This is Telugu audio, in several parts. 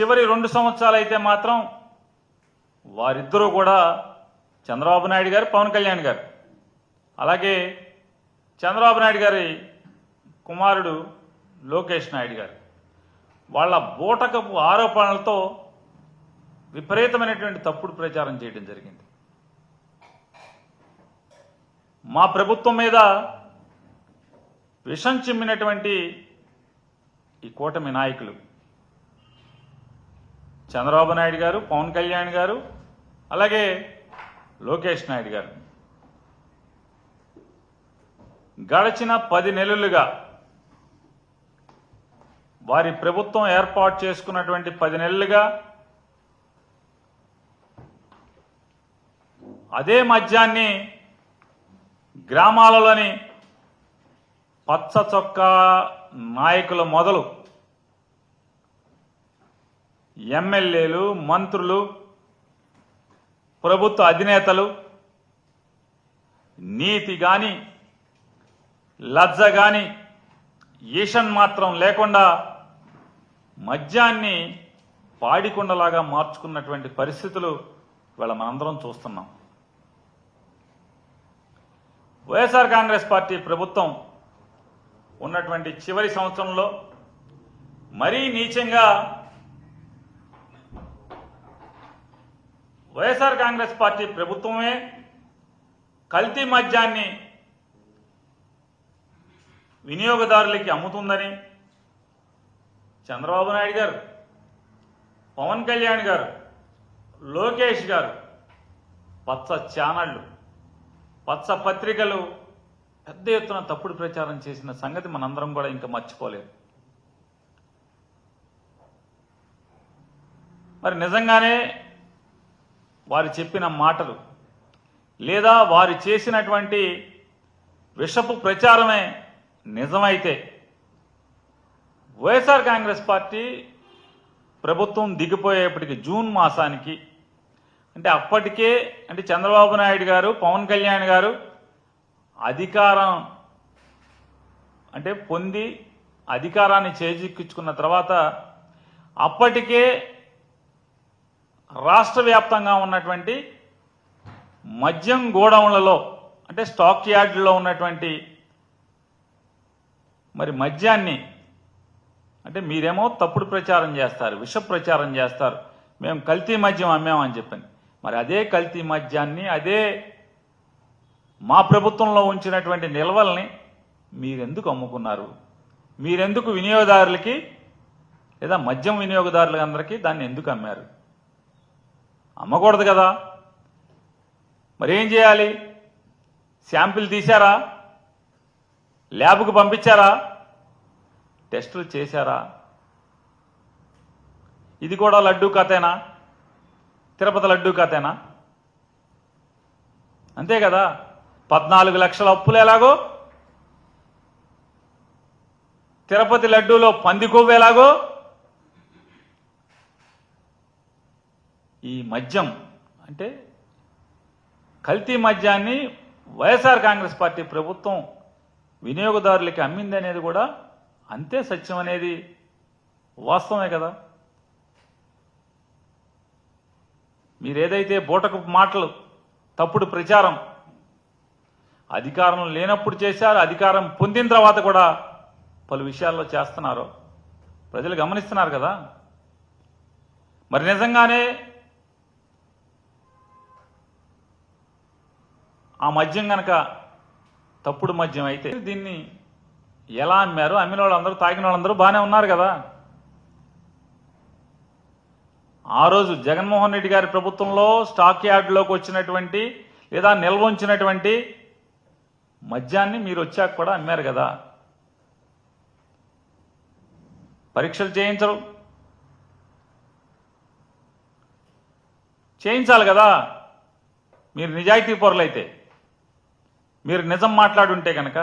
చివరి 2 సంవత్సరాలు అయితే మాత్రం వారిద్దరూ కూడా చంద్రబాబు నాయుడు గారు, పవన్ కళ్యాణ్ గారు, అలాగే చంద్రబాబు నాయుడు గారి కుమారుడు లోకేష్ నాయుడు గారు వాళ్ళ బూటకపు ఆరోపణలతో విపరీతమైనటువంటి తప్పుడు ప్రచారం చేయడం జరిగింది. మా ప్రభుత్వం మీద విషం చిమ్మినటువంటి ఈ కూటమి నాయకులు చంద్రబాబు నాయుడు గారు, పవన్ కళ్యాణ్ గారు, అలాగే లోకేష్ నాయుడు గారు గడిచిన 10 నెలలుగా వారి ప్రభుత్వం ఏర్పాటు చేసుకున్నటువంటి 10 నెలలుగా అదే మద్యాన్ని గ్రామాలలోని పచ్చ చొక్కా నాయకుల మొదలు ఎమ్మెల్యేలు, మంత్రులు, ప్రభుత్వ అధినేతలు నీతి గాని లజ్జ గాని ఈషన్ మాత్రం లేకుండా మద్యాన్ని పాడికొండలాగా మార్చుకున్నటువంటి పరిస్థితులు ఇవాళ మనందరం చూస్తున్నాం. వైఎస్ఆర్ కాంగ్రెస్ పార్టీ ప్రభుత్వం ఉన్నటువంటి చివరి సంవత్సరంలో మరీ నీచంగా వైఎస్ఆర్ కాంగ్రెస్ పార్టీ ప్రభుత్వమే కల్తీ మద్యాన్ని వినియోగదారులకి అమ్ముతుందని చంద్రబాబు నాయుడు గారు, పవన్ కళ్యాణ్ గారు, లోకేష్ గారు పచ్చ ఛానళ్లు, పచ్చ పత్రికలు పెద్ద ఎత్తున తప్పుడు ప్రచారం చేసిన సంగతి మనందరం కూడా ఇంకా మర్చిపోలేదు. మరి నిజంగానే వారు చెప్పిన మాటలు లేదా వారు చేసినటువంటి విషపు ప్రచారమే నిజమైతే వైఎస్ఆర్ కాంగ్రెస్ పార్టీ ప్రభుత్వం దిగిపోయేప్పటికి జూన్ మాసానికి అంటే అప్పటికే అంటే చంద్రబాబు నాయుడు గారు, పవన్ కళ్యాణ్ గారు అధికారం అంటే పొంది అధికారాన్ని చేజిక్కించుకున్న తర్వాత అప్పటికే రాష్ట్ర వ్యాప్తంగా ఉన్నటువంటి మద్యం గోడౌన్లలో అంటే స్టాక్ యార్డుల్లో ఉన్నటువంటి మరి మద్యాన్ని అంటే మీరేమో తప్పుడు ప్రచారం చేస్తారు, విష ప్రచారం చేస్తారు, మేము కల్తీ మద్యం అమ్మామని చెప్పని. మరి అదే కల్తీ మద్యాన్ని అదే మా ప్రభుత్వంలో ఉంచినటువంటి నిల్వల్ని మీరెందుకు అమ్ముకున్నారు? మీరెందుకు వినియోగదారులకి లేదా మద్యం వినియోగదారులందరికీ దాన్ని ఎందుకు అమ్మారు? అమ్మకూడదు కదా. మరి ఏం చేయాలి? శాంపిల్ తీశారా? ల్యాబ్కు పంపించారా? టెస్టులు చేశారా? ఇది కూడా లడ్డూ కథేనా? తిరుపతి లడ్డూ కథేనా? అంతే కదా. 14 లక్షల అప్పులు ఎలాగో తిరుపతి లడ్డూలో పంది కొవ్వు ఎలాగో ఈ మద్యం అంటే కల్తీ మద్యాన్ని వైఎస్ఆర్ కాంగ్రెస్ పార్టీ ప్రభుత్వం వినియోగదారులకి అమ్మింది అనేది కూడా అంతే సత్యం అనేది వాస్తవమే కదా. మీరేదైతే బూటకు మాటలు, తప్పుడు ప్రచారం అధికారం లేనప్పుడు చేశారు, అధికారం పొందిన తర్వాత కూడా పలు విషయాల్లో చేస్తున్నారో ప్రజలు గమనిస్తున్నారు కదా. మరి నిజంగానే ఆ మద్యం గనక తప్పుడు మద్యం అయితే దీన్ని ఎలా అమ్మారు? అమ్మిన వాళ్ళందరూ, తాగిన వాళ్ళందరూ బాగానే ఉన్నారు కదా. ఆ రోజు జగన్మోహన్ రెడ్డి గారి ప్రభుత్వంలో స్టాక్ యార్డులోకి వచ్చినటువంటి లేదా నిల్వ ఉంచినటువంటి మద్యాన్ని మీరు వచ్చాక కూడా అమ్మారు కదా. పరీక్షలు చేయించరు, చేయించాలి కదా. మీరు నిజాయితీ పరులైతే, మీరు నిజం మాట్లాడుంటే కనుక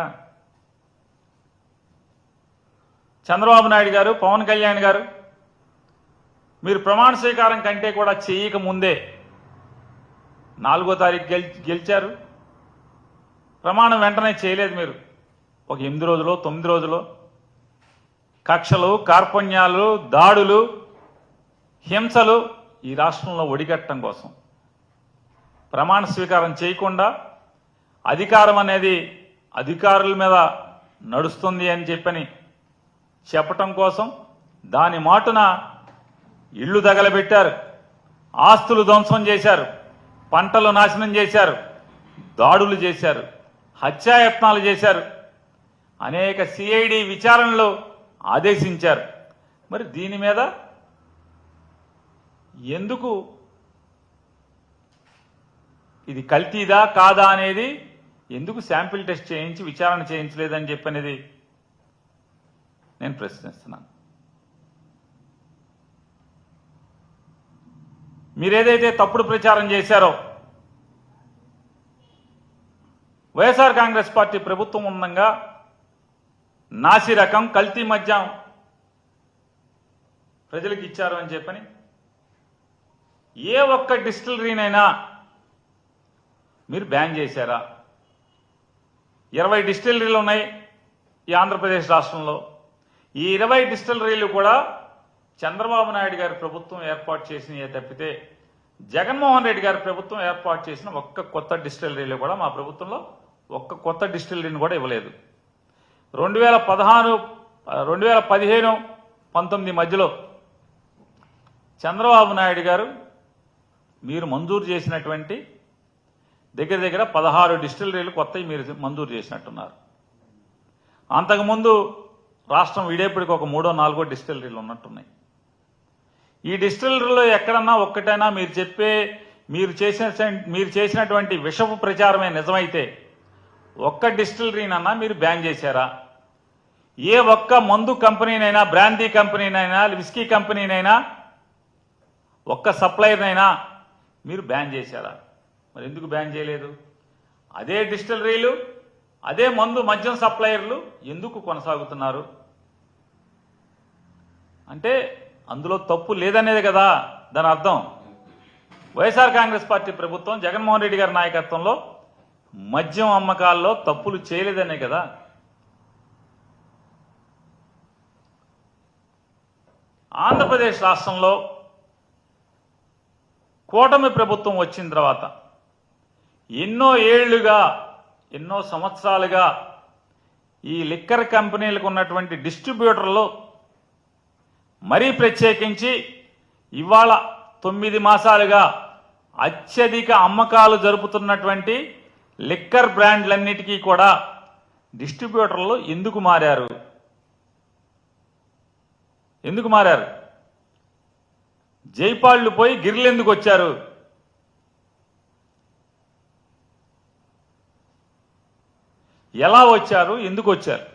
చంద్రబాబు నాయుడు గారు, పవన్ కళ్యాణ్ గారు మీరు ప్రమాణ స్వీకారం కంటే కూడా చేయక ముందే 4వ తారీఖు గెలిచారు. ప్రమాణం వెంటనే చేయలేదు. మీరు ఒక 8 రోజులు 9 రోజులు కక్షలు, కార్పణ్యాలు, దాడులు, హింసలు ఈ రాష్ట్రంలో ఒడిగట్టడం కోసం ప్రమాణ స్వీకారం చేయకుండా అధికారం అనేది అధికారుల మీద నడుస్తుంది అని చెప్పని చెప్పటం కోసం దాని మాటున ఇళ్లు తగలబెట్టారు, ఆస్తులు ధ్వంసం చేశారు, పంటలు నాశనం చేశారు, దాడులు చేశారు, హత్యాయత్నాలు చేశారు, అనేక సిఐడి విచారణలు ఆదేశించారు. మరి దీని మీద ఎందుకు ఇది కల్తీదా కాదా అనేది ఎందుకు శాంపిల్ టెస్ట్ చేయించి విచారణ చేయించలేదని చెప్పనేది నేను ప్రశ్నిస్తున్నాను. మీరేదైతే తప్పుడు ప్రచారం చేశారో వైఎస్ఆర్ కాంగ్రెస్ పార్టీ ప్రభుత్వం ఉండంగా నాసి రకం కల్తీ మద్యం ప్రజలకు ఇచ్చారు అని చెప్పని ఏ ఒక్క డిస్టిలరీనైనా మీరు బ్యాన్ చేశారా? 20 డిస్టిలరీలు ఉన్నాయి ఈ ఆంధ్రప్రదేశ్ రాష్ట్రంలో. ఈ 20 డిస్టిలరీలు కూడా చంద్రబాబు నాయుడు గారి ప్రభుత్వం ఏర్పాటు చేసినవి తప్పితే జగన్మోహన్ రెడ్డి గారి ప్రభుత్వం ఏర్పాటు చేసిన ఒక్క కొత్త డిస్టిలరీలు కూడా మా ప్రభుత్వంలో ఒక్క కొత్త డిస్టిలరీని కూడా ఇవ్వలేదు. 2015-19 మధ్యలో చంద్రబాబు నాయుడు గారు మీరు మంజూరు చేసినటువంటి దగ్గర దగ్గర 16 డిస్టిలరీలు కొత్తవి మీరు మంజూరు చేసినట్టున్నారు. అంతకుముందు రాష్ట్రం విడేపటికి ఒక 3-4 డిస్టిలరీలు ఉన్నట్టున్నాయి. ఈ డిస్టిలరీలో ఎక్కడన్నా ఒక్కటైనా మీరు చేసినటువంటి విషపు ప్రచారమే నిజమైతే ఒక్క డిస్టిలరీనన్నా మీరు బ్యాన్ చేశారా? ఏ ఒక్క మందు కంపెనీనైనా, బ్రాందీ కంపెనీనైనా, విస్కీ కంపెనీనైనా, ఒక్క సప్లయర్నైనా మీరు బ్యాన్ చేశారా? మరి ఎందుకు బ్యాన్ చేయలేదు? అదే డిస్టిలరీలు, అదే మద్యం సప్లయర్లు ఎందుకు కొనసాగుతున్నారు? అంటే అందులో తప్పు లేదనేది కదా దాని అర్థం. వైఎస్ఆర్ కాంగ్రెస్ పార్టీ ప్రభుత్వం జగన్మోహన్ రెడ్డి గారి నాయకత్వంలో మద్యం అమ్మకాల్లో తప్పులు చేయలేదనే కదా. ఆంధ్రప్రదేశ్ రాష్ట్రంలో కూటమి ప్రభుత్వం వచ్చిన తర్వాత ఎన్నో ఏళ్లుగా, ఎన్నో సంవత్సరాలుగా ఈ లిక్కర్ కంపెనీలకు ఉన్నటువంటి డిస్ట్రిబ్యూటర్లు, మరీ ప్రత్యేకించి ఇవాళ 9 మాసాలుగా అత్యధిక అమ్మకాలు జరుపుతున్నటువంటి లిక్కర్ బ్రాండ్లన్నిటికీ కూడా డిస్ట్రిబ్యూటర్లు ఎందుకు మారారు? జైపాళ్లు పోయి గిర్లు ఎందుకు వచ్చారు? ఎలా వచ్చారు? ఎందుకు వచ్చారు?